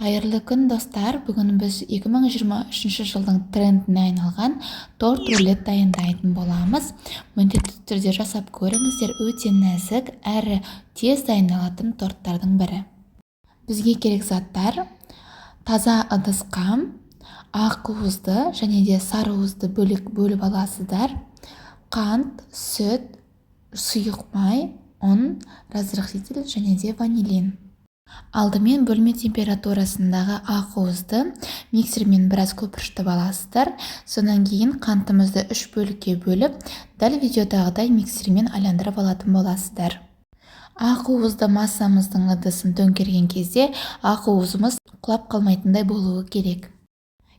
Қайырлы күн достар, бүгін біз 2023 жылдың трендіне айналған торт рулет дайындайтын боламыз. Міндетті түрде жасап көріңіздер, өте нәзік әрі тез дайындалатын торттардың бірі. Бізге керек заттар: таза ыдысқа ақ уызды және де сары уызды бөлек бөліп аласыздар. Қант, сүт, сұйық май, ұн, разрыхлитель және де ванилин. Алдымен бөлме температурасындағы ақуызды миксермен біраз көпіршітіп аласыздар. Сонан кейін қантымызды 3 бөлікке бөліп, дәл видеодағыдай миксермен айландырып алатын боласыздар. Ақуызды массамыздың ыдысын төңкерген кезде ақуызымыз құлап қалмайтындай болуы керек.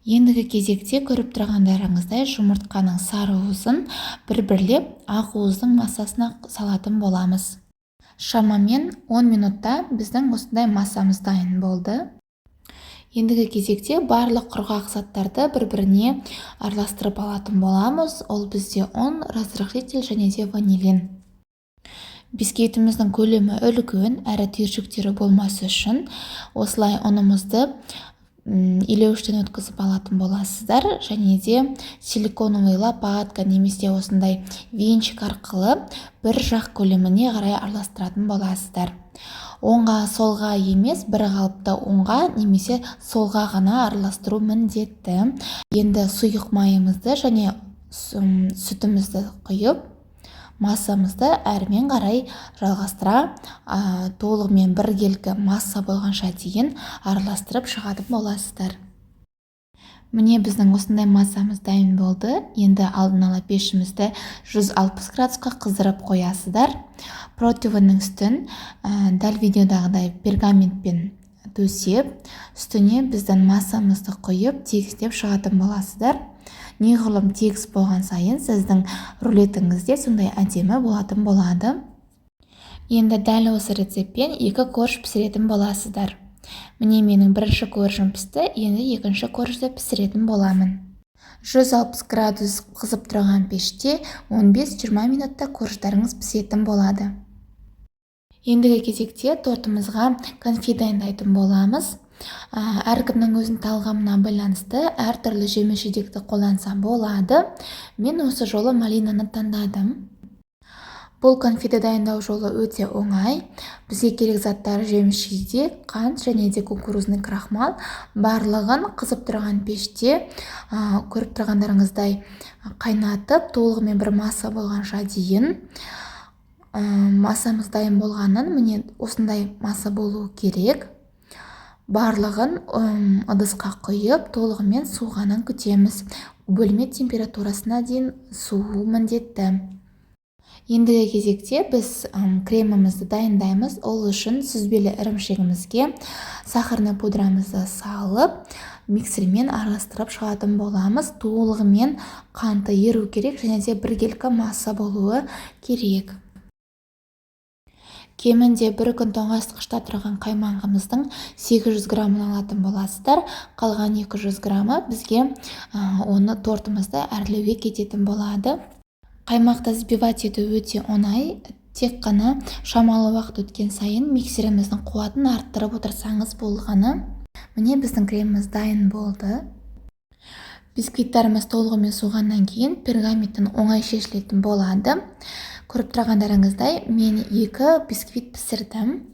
Ендігі кезекте көріп тұрғандарыңыздай жұмыртқаның сары уызын бір-бірлеп ақуыздың массасына салатын боламыз. Шамамен 10 минутта біздің осындай массамыз дайын болды. Ендігі кезекте барлық құрғақ заттарды бір-біріне араластырып алатын боламыз. Ол бізде ұн, разрыхлитель және де ванилин. Бисквитіміздің көлемі үлкен, әрі түйіршіктері болмасы үшін осылай ұнымызды илеуіштен өткізіп алатын боласыздар, және де силиконовый лопатка немесе осындай венчик арқылы бір жақ көлеміне қарай араластыратын боласыздар. Оңға солға емес, бір қалыпта оңға немесе солға ғана араластыру міндетті. Енді сұйық майымызды және сүтімізді құйып, массамызды әрмен қарай жалғастыра, толығымен біркелкі масса болғанша дейін араластырып шығатын боласыздар. Міне біздің осындай массамыз дайын болды. Енді алдын ала пешімізді 160 градусқа қыздырып қоясыздар. Противеннің үстін дәл видеодағыдай пергаментпен төсеп, үстіне біздің массамызды құйып, тегістеп шығатын боласыздар. Неғұрлым тегіс болған сайын сіздің рулетіңізде сондай әдемі болатын болады. Енді дәл осы рецептпен 2 корж пісіретін боласыздар. Міне менің бірінші коржым пісті, енді екінші коржды пісіретін боламын. 160 градус қызып тұрған пеште 15-20 минутта корждарыңыз пісетін болады. Ендігі кезекте тортымызға конфи дайындайтын боламыз. Әркімнің өзінің талғамына байланысты әртүрлі жеміс-жидекті қолданса болады. Мен осы жолы малинаны таңдадым. Бұл конфиді дайындау жолы өте оңай. Бізге керек заттар жеміс-жидек, қант және де кукурузный крахмал. Барлығын қызып тұрған пеште көріп тұрғандарыңыздай қайнатып, толығымен бір масса болғанша дейін. Массамыз дайын болғанын, міне осындай масса болуы керек. Барлығын ыдысқа құйып, толығымен суығанын күтеміз. Бөлме температурасына дейін суы міндетті. Ендігі кезекте біз кремімізді дайындаймыз. Ол үшін сүзбелі ірімшігімізге сахарный пудрамызды салып, миксермен араластырып шығатын боламыз. Толығымен қанты еру керек және де біркелкі масса болуы керек. Кемінде 1 күн тоңазытқышта тұрған қаймағымыздың 800 грамын алатын боласыздар. Қалған 200 грамы бізге оны тортымызды әрлеуге кететін болады. Қаймақты взбивать ету өте оңай. Тек қана шамалы уақыт өткен сайын миксеріміздің қуатын арттырып отырсаңыз болғаны. Міне біздің креміміз дайын болды. Бисквиттарымыз толығымен суығаннан кейін пергаменттен оңай шешілетін болады. Көріп тұрғандарыңыздай мен 2 бисквит пісірдім.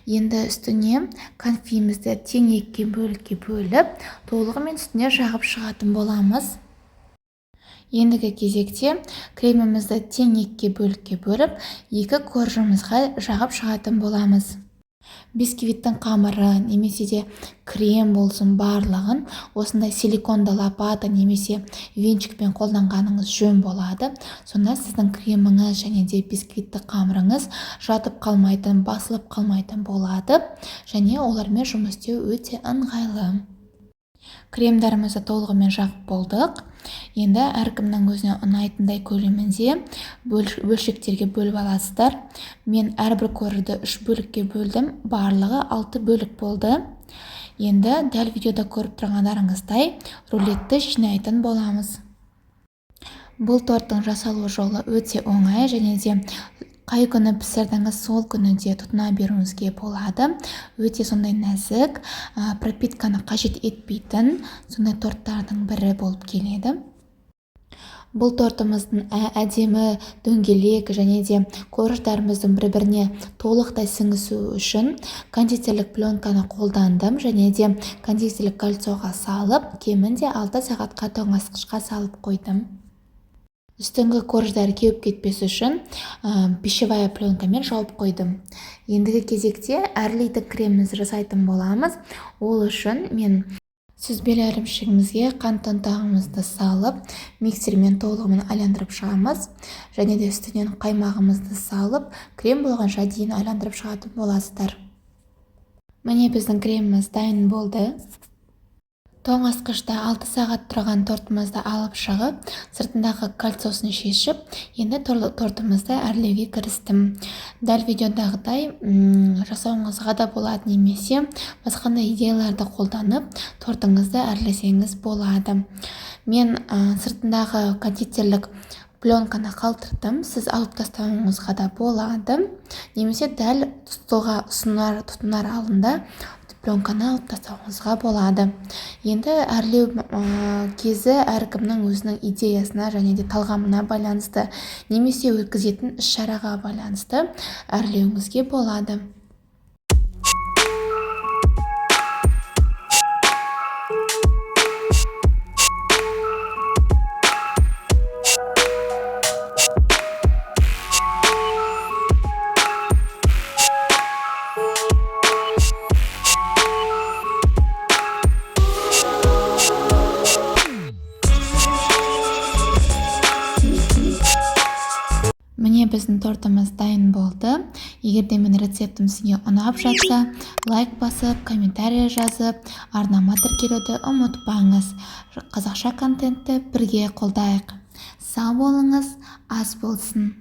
Енді үстіне конфимізді тең 2 бөлікке бөліп, толығымен үстіне жағып шығатын боламыз. Ендігі кезекте кремімізді тең 2 бөлікке бөліп, 2 коржымызға жағып шығатын боламыз. Бисквиттің қамыры немесе де крем болсын барлығын осындай силиконды лопата немесе венчикпен қолданғаныңыз жөн болады. Сонда сіздің креміңіз және де бисквитті қамырыңыз жатып қалмайтын, басылып қалмайтын болады. Және олармен жұмыс істеу өте ыңғайлы. Кремдарымызды толығымен жағып болдық. Енді әркімнің өзіне ұнайтындай көлемінде бөлшектерге бөліп аласыздар. Мен әрбір коржды 3 бөлікке бөлдім, барлығы 6 бөлік болды. Енді дәл видеода көріп тұрғандарыңыздай рулетті жинайтын боламыз. Бұл торттың жасалу жолы өте оңай және де қай күні пісірдіңіз, сол күні де тұтына беруіңізге болады. Өте сондай нәзік, пропитканы қажет етпейтін сондай торттардың бірі болып келеді. Бұл тортымыздың әдемі, дөңгелек және де корждарымыздың бір-біріне толықтай сіңісу үшін кондитерлік пленканы қолдандым және де кондитерлік кольцоға салып, кемінде 6 сағатқа тоңазытқышқа салып қойдым. Үстіңгі корждар кеуіп кетпес үшін пищевая пленкамен жауып қойдым. Ендігі кезекте әрлейтін кремімізді жасайтын боламыз. Ол үшін мен сүзбелі ірімшігімізге қант ұнтағымызды салып, миксермен толығымен айландырып шығамыз. Және де үстінен қаймағымызды салып, крем болғанша дейін айландырып шығатын боласыздар. Міне біздің креміміз дайын болды. Тоңазытқышта 6 сағат тұрған тортымызды алып шығып, сыртындағы кольцосын шешіп, енді тортымызды әрлеуге кірістім. Дәл видеодағыдай жасауыңызға да болады, немесе басқа да идеяларды қолданып, тортыңызды әрлесеңіз болады. Мен сыртындағы кондитерлік пленканы қалтырдым, сіз алып тастауыңызға да болады, немесе дәл столға тұтынар алдында пленканы алып тастауыңызға болады. Енді әрлеу кезі әркімнің өзінің идеясына және де талғамына байланысты, немесе өткізетін іс-шараға байланысты әрлеуіңізге болады. Міне біздің тортымыз дайын болды. Егер де менің рецептім сізге ұнап жатса, лайк басып, комментарий жазып, арнама тіркелуді ұмытпаңыз. Қазақша контентті бірге қолдайық. Сау болыңыз, ас болсын.